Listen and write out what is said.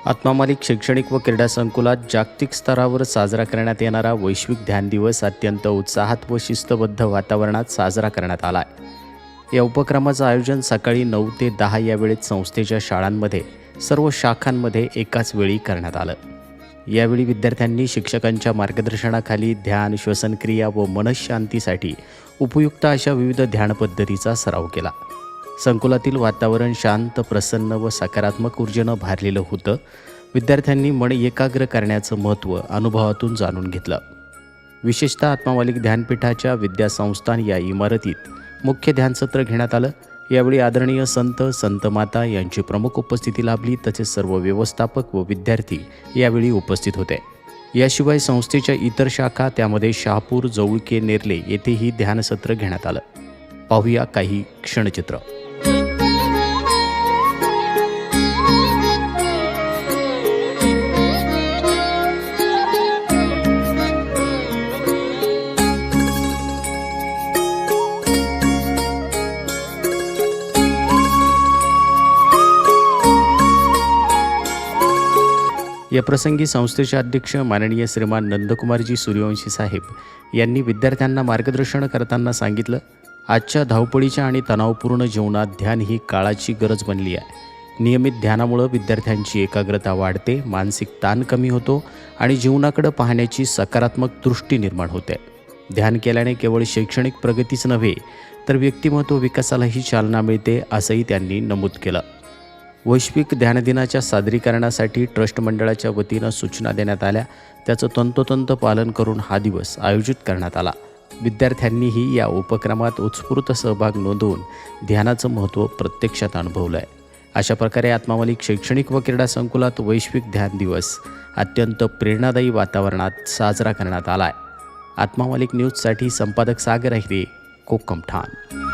आत्मा मालिक शैक्षणिक व क्रीडा संकुलात जागतिक स्तरावर साजरा करण्यात येणारा वैश्विक ध्यान दिवस अत्यंत उत्साहात व शिस्तबद्ध वातावरणात साजरा करण्यात आला आहे। या उपक्रमाचं आयोजन सकाळी 9 ते 10 या वेळेत संस्थेच्या शाळांमध्ये सर्व शाखांमध्ये एकाच वेळी करण्यात आलं। यावेळी विद्यार्थ्यांनी शिक्षकांच्या मार्गदर्शनाखाली ध्यान, श्वसनक्रिया व मनःशांतीसाठी उपयुक्त अशा विविध ध्यान पद्धतीचा सराव केला। संकुलातील वातावरण शांत, प्रसन्न व सकारात्मक ऊर्जेनं भारलेलं होतं। विद्यार्थ्यांनी मन एकाग्र करण्याचं महत्त्व अनुभवातून जाणून घेतलं। विशेषतः आत्मा मालिक ध्यानपीठाच्या विद्यासंस्थान या इमारतीत मुख्य ध्यान सत्र घेण्यात आलं। यावेळी आदरणीय संत माता यांची प्रमुख उपस्थिती लाभली, तसेच सर्व व्यवस्थापक व विद्यार्थी यावेळी उपस्थित होते। याशिवाय संस्थेच्या इतर शाखा, त्यामध्ये शहापूर, जवळके, नेरले येथेही ध्यानसत्र घेण्यात आलं। पाहूया काही क्षणचित्र। या प्रसंगी संस्थेचे अध्यक्ष माननीय श्रीमान नंदकुमारजी सूर्यवंशी साहेब यांनी विद्यार्थ्यांना मार्गदर्शन करताना सांगितलं, आजच्या धावपळीच्या आणि तणावपूर्ण जीवनात ध्यान ही काळाची गरज बनली आहे। नियमित ध्यानामुळे विद्यार्थ्यांची एकाग्रता वाढते, मानसिक ताण कमी होतो आणि जीवनाकडे पाहण्याची सकारात्मक दृष्टी निर्माण होते। ध्यान केल्याने केवळ शैक्षणिक प्रगतीच नव्हे तर व्यक्तिमत्व विकासालाही चालना मिळते, असंही त्यांनी नमूद केलं। वैश्विक ध्यानदिनाच्या सादरीकरणासाठी ट्रस्ट मंडळाच्या वतीनं सूचना देण्यात आल्या, त्याचं तंतोतंत पालन करून हा दिवस आयोजित करण्यात आला। विद्यार्थ्यांनीही या उपक्रमात उत्स्फूर्त सहभाग नोंदवून ध्यानाचं महत्त्व प्रत्यक्षात अनुभवलं आहे। अशा प्रकारे आत्मा मालिक शैक्षणिक व क्रीडा संकुलात वैश्विक ध्यान दिवस अत्यंत प्रेरणादायी वातावरणात साजरा करण्यात आला आहे। आत्मा मालिक न्यूजसाठी संपादक सागर अहिरे, कोकम ठाण।